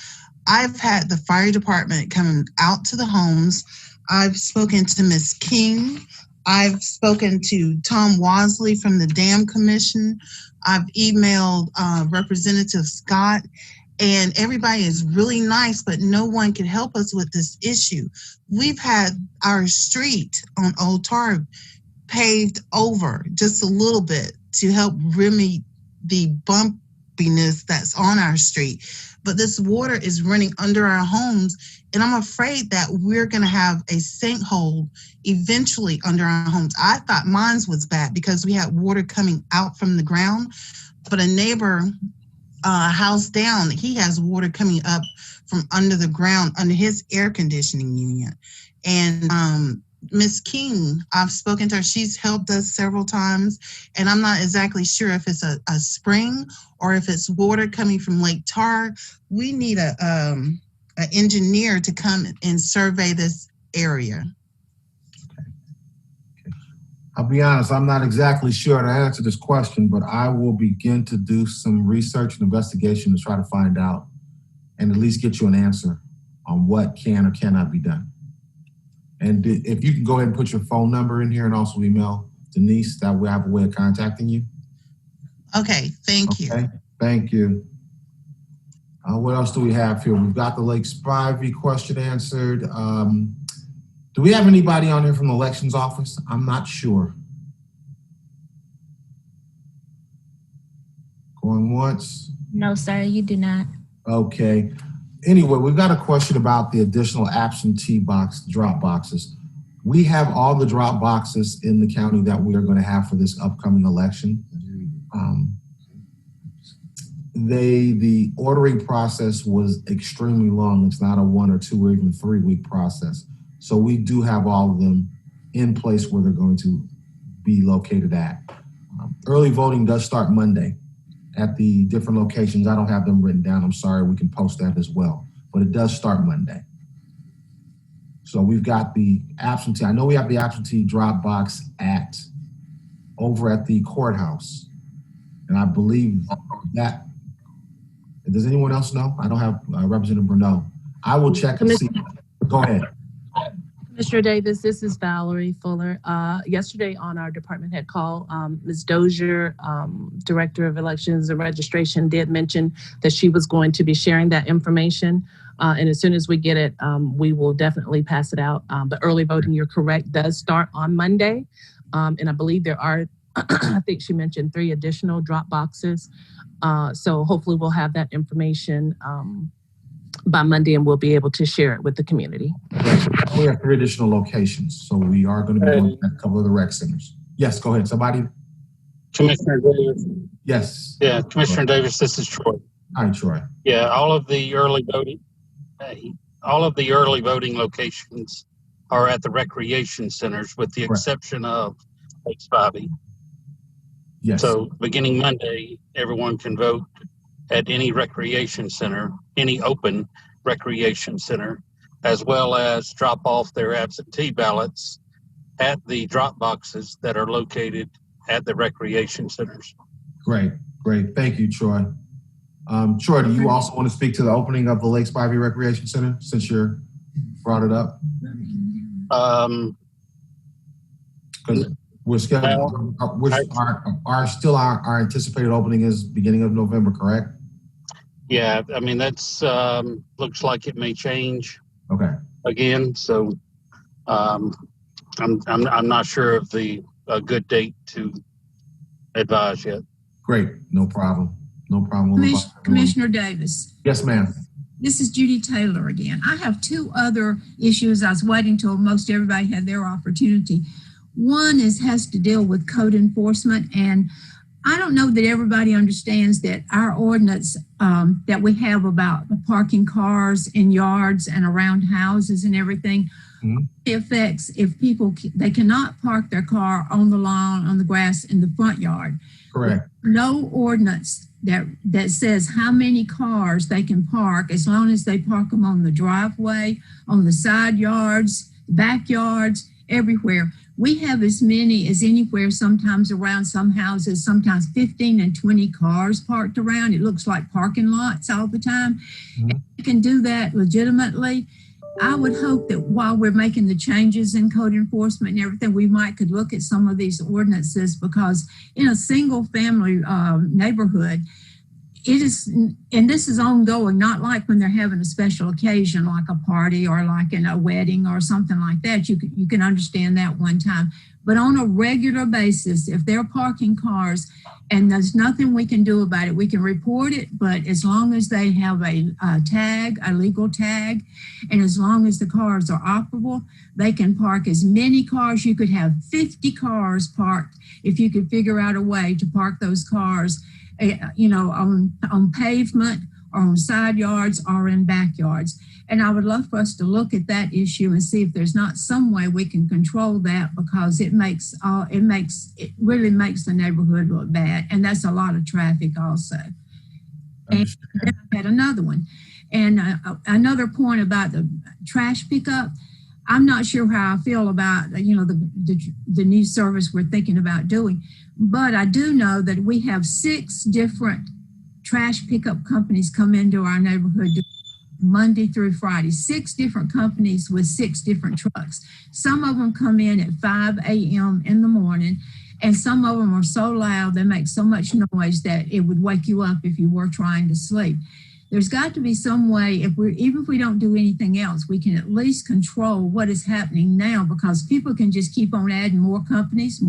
I've had the fire department coming out to the homes. I've spoken to Miss King. I've spoken to Tom Wasley from the Dam Commission. I've emailed Representative Scott, and everybody is really nice, but no one can help us with this issue. We've had our street on Old Tar paved over just a little bit to help remedy the bumpiness that's on our street. But this water is running under our homes, and I'm afraid that we're going to have a sinkhole eventually under our homes. I thought mine was bad because we had water coming out from the ground, but a neighbor house down, he has water coming up from under the ground under his air conditioning unit. And Miss King, I've spoken to her. She's helped us several times, and I'm not exactly sure if it's a spring or if it's water coming from Lake Tar. We need an engineer to come and survey this area. I'll be honest, I'm not exactly sure to answer this question, but I will begin to do some research and investigation to try to find out and at least get you an answer on what can or cannot be done. And if you can go ahead and put your phone number in here and also email Denise, that way I have a way of contacting you. Okay, thank you. Thank you. What else do we have here? We've got the Lake Spivey question answered. Do we have anybody on here from the elections office? I'm not sure. Going once? No, sir, you do not. Okay. Anyway, we've got a question about the additional absentee drop boxes. We have all the drop boxes in the county that we are going to have for this upcoming election. The ordering process was extremely long. It's not a 1 or 2 or even 3 week process. So we do have all of them in place where they're going to be located at. Early voting does start Monday at the different locations. I don't have them written down. I'm sorry. We can post that as well. But it does start Monday. So we've got the absentee. I know we have the absentee drop box over at the courthouse. And I believe that, does anyone else know? I don't have Representative Bruneau. I will check and see. Go ahead. Commissioner Davis, this is Valerie Fuller. Yesterday on our department head call, Ms. Dozier, Director of Elections and Registration, did mention that she was going to be sharing that information. And as soon as we get it, we will definitely pass it out. But early voting, you're correct, does start on Monday. And I believe there are, I think she mentioned 3 additional drop boxes. So hopefully we'll have that information by Monday, and we'll be able to share it with the community. We have 3 additional locations, so we are going to be going to a couple of the rec centers. Yes, go ahead. Somebody? Commissioner Davis. Yes. Yeah, Commissioner Davis, this is Troy. Hi, Troy. Yeah, all of the early voting locations are at the recreation centers with the exception of Lake Spivey. Yes. So beginning Monday, everyone can vote at any recreation center, any open recreation center, as well as drop off their absentee ballots at the drop boxes that are located at the recreation centers. Great. Thank you, Troy. Troy, do you also want to speak to the opening of the Lakes Barbie Recreation Center since you brought it up? Because we're scheduled. Our anticipated opening is beginning of November, correct? Yeah, I mean that's looks like it may change. Okay. Again, so I'm not sure of a good date to advise yet. Great, no problem. Commissioner Davis. Yes, ma'am. This is Judy Taylor again. I have two other issues. I was waiting till most everybody had their opportunity. One has to deal with code enforcement, and I don't know that everybody understands that our ordinance that we have about parking cars in yards and around houses and everything affects if people, they cannot park their car on the lawn, on the grass in the front yard. Correct. No ordinance that says how many cars they can park as long as they park them on the driveway, on the side yards, backyards, everywhere. We have as many as anywhere, sometimes around some houses, sometimes 15 and 20 cars parked around. It looks like parking lots all the time. You can do that legitimately. I would hope that while we're making the changes in code enforcement and everything, we could look at some of these ordinances, because in a single family neighborhood, it is, and this is ongoing, not like when they're having a special occasion like a party or like in a wedding or something like that. You can understand that one time. But on a regular basis, if they're parking cars and there's nothing we can do about it, we can report it, but as long as they have a tag, a legal tag, and as long as the cars are operable, they can park as many cars. You could have 50 cars parked if you could figure out a way to park those cars on pavement or on side yards or in backyards. And I would love for us to look at that issue and see if there's not some way we can control that, because it really makes the neighborhood look bad. And that's a lot of traffic also. And then I had another one. And another point about the trash pickup. I'm not sure how I feel about, the new service we're thinking about doing, but I do know that we have 6 different trash pickup companies come into our neighborhood Monday through Friday, 6 different companies with 6 different trucks. Some of them come in at 5 a.m. in the morning, and some of them are so loud, they make so much noise that it would wake you up if you were trying to sleep. There's got to be some way, even if we don't do anything else, we can at least control what is happening now, because people can just keep on adding more companies.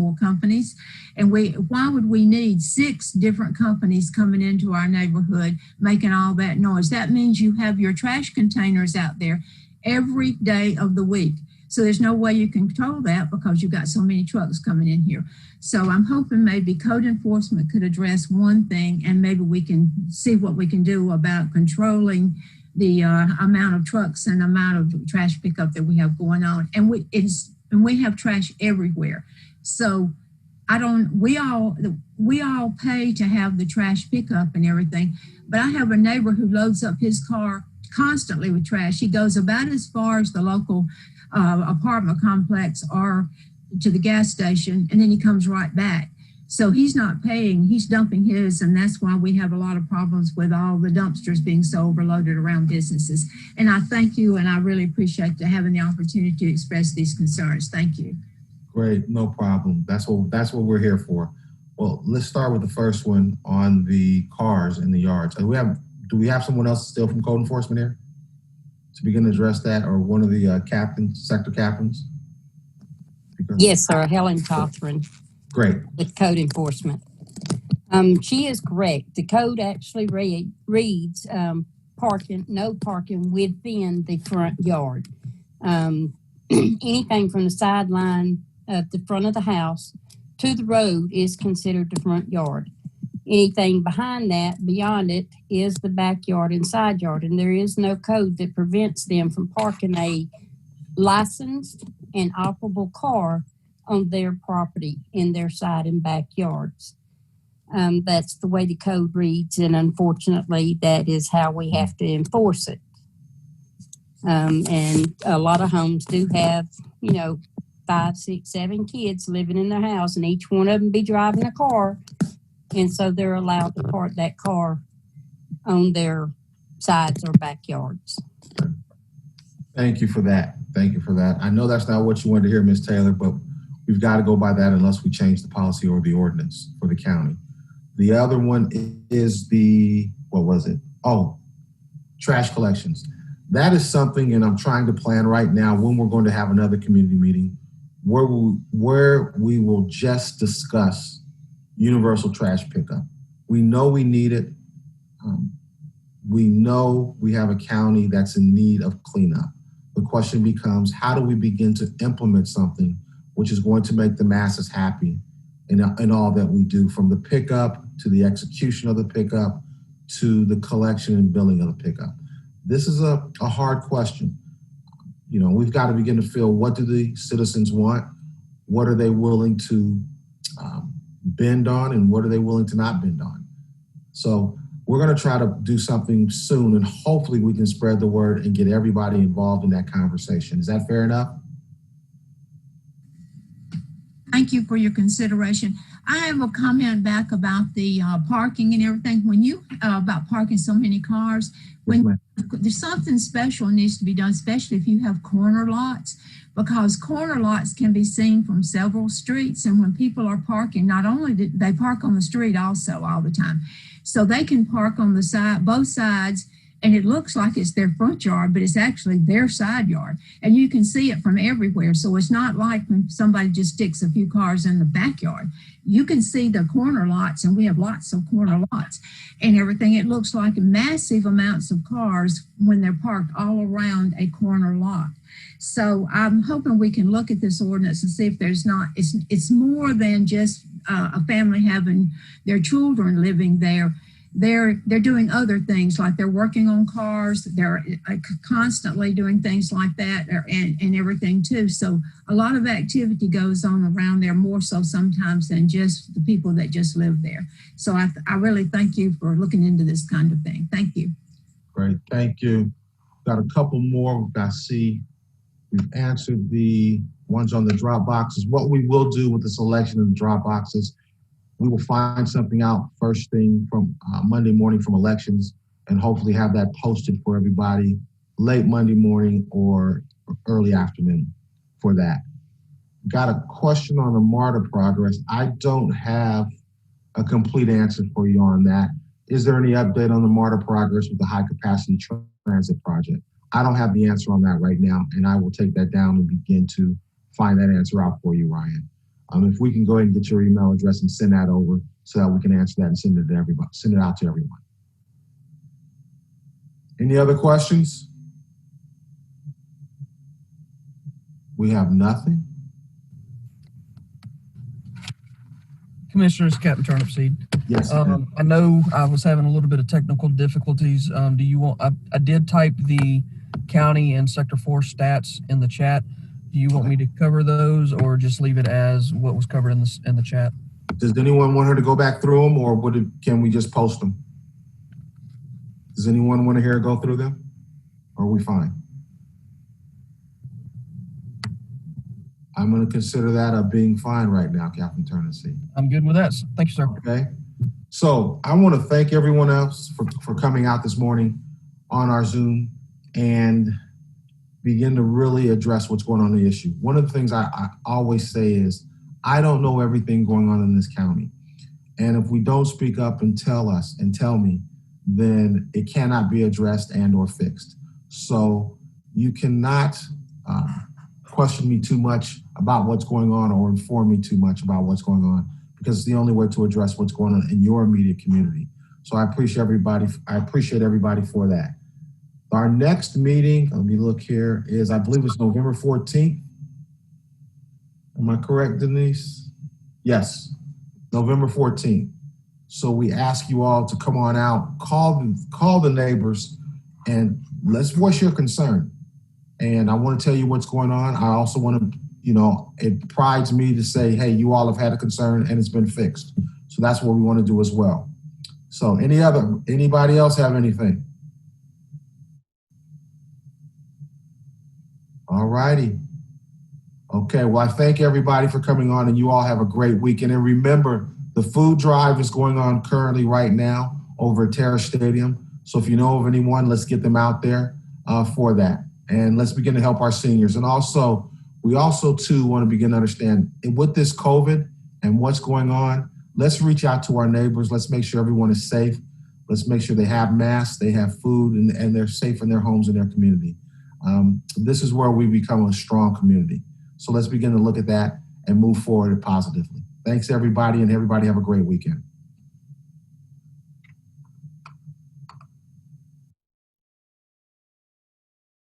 And why would we need 6 different companies coming into our neighborhood making all that noise? That means you have your trash containers out there every day of the week. So there's no way you can control that because you've got so many trucks coming in here. So I'm hoping maybe code enforcement could address one thing, and maybe we can see what we can do about controlling the amount of trucks and amount of trash pickup that we have going on. And we have trash everywhere. So we all pay to have the trash pickup and everything, but I have a neighbor who loads up his car constantly with trash. He goes about as far as the local apartment complex or to the gas station, and then he comes right back. So he's not paying, he's dumping his, and that's why we have a lot of problems with all the dumpsters being so overloaded around businesses. And I thank you, and I really appreciate having the opportunity to express these concerns. Thank you. Great, no problem. That's what we're here for. Well, let's start with the first one on the cars in the yards. Do we have someone else still from code enforcement here to begin to address that, or one of the sector captains? Yes, sir. Helen Cothran. Great. With code enforcement. She is correct. The code actually reads no parking within the front yard. Anything from the sideline of the front of the house to the road is considered the front yard. Anything behind that, beyond it, is the backyard and side yard, and there is no code that prevents them from parking a licensed and operable car on their property in their side and backyards. That's the way the code reads, and unfortunately, that is how we have to enforce it. And a lot of homes do have, 5, 6, 7 kids living in their house, and each one of them be driving a car, and so they're allowed to park that car on their sides or backyards. Thank you for that. Thank you for that. I know that's not what you wanted to hear, Ms. Taylor, but we've got to go by that unless we change the policy or the ordinance for the county. The other one is what was it? Oh, trash collections. That is something, and I'm trying to plan right now when we're going to have another community meeting where we will just discuss universal trash pickup. We know we need it. We know we have a county that's in need of cleanup. The question becomes, how do we begin to implement something which is going to make the masses happy in all that we do, from the pickup to the execution of the pickup to the collection and billing of the pickup? This is a hard question. We've got to begin to feel, what do the citizens want? What are they willing to bend on, and what are they willing to not bend on? So we're going to try to do something soon, and hopefully we can spread the word and get everybody involved in that conversation. Is that fair enough? Thank you for your consideration. I have a comment back about the parking and everything. When you, about parking so many cars, when there's something special needs to be done, especially if you have corner lots, because corner lots can be seen from several streets. And when people are parking, not only do they park on the street also all the time, so they can park on the side, both sides, and it looks like it's their front yard, but it's actually their side yard. And you can see it from everywhere. So it's not like when somebody just sticks a few cars in the backyard. You can see the corner lots, and we have lots of corner lots and everything. It looks like massive amounts of cars when they're parked all around a corner lot. So I'm hoping we can look at this ordinance and see if there's not, it's more than just a family having their children living there. They're doing other things, like they're working on cars. They're constantly doing things like that, and everything too. So a lot of activity goes on around there, more so sometimes than just the people that just live there. So I really thank you for looking into this kind of thing. Thank you. Great, thank you. Got a couple more. We've got to see. We've answered the ones on the drop boxes. What we will do with the selection of the drop boxes, we will find something out first thing from Monday morning from elections, and hopefully have that posted for everybody late Monday morning or early afternoon for that. Got a question on the MARTA progress. I don't have a complete answer for you on that. Is there any update on the MARTA progress with the high capacity transit project? I don't have the answer on that right now, and I will take that down and begin to find that answer out for you, Ryan. If we can go ahead and get your email address and send that over so that we can answer that and send it to everybody, send it out to everyone. Any other questions? We have nothing. Commissioners, Captain Turnipseed. Yes. I know I was having a little bit of technical difficulties. Do you want? I did type the county and Sector 4 stats in the chat. Do you want me to cover those, or just leave it as what was covered in the chat? Does anyone want her to go back through them, or can we just post them? Does anyone want to hear her go through them, or are we fine? I'm going to consider that a being fine right now, Captain Turnipseed. I'm good with that. Thank you, sir. Okay. So I want to thank everyone else for coming out this morning on our Zoom and begin to really address what's going on in the issue. One of the things I always say is, I don't know everything going on in this county. And if we don't speak up and tell us and tell me, then it cannot be addressed and or fixed. So you cannot question me too much about what's going on or inform me too much about what's going on, because it's the only way to address what's going on in your immediate community. So I appreciate everybody for that. Our next meeting, let me look here, is I believe it's November 14th. Am I correct, Denise? Yes, November 14th. So we ask you all to come on out, call the neighbors, and let's voice your concern. And I want to tell you what's going on. I also want to, it prides me to say, hey, you all have had a concern and it's been fixed. So that's what we want to do as well. So anybody else have anything? All righty. Okay, well, I thank everybody for coming on, and you all have a great weekend. And remember, the food drive is going on currently right now over at Terrace Stadium. So if you know of anyone, let's get them out there for that. And let's begin to help our seniors. And also, we also, too, want to begin to understand, with this COVID and what's going on, let's reach out to our neighbors. Let's make sure everyone is safe. Let's make sure they have masks, they have food, and they're safe in their homes and their community. This is where we become a strong community. So let's begin to look at that and move forward positively. Thanks, everybody, and everybody have a great weekend.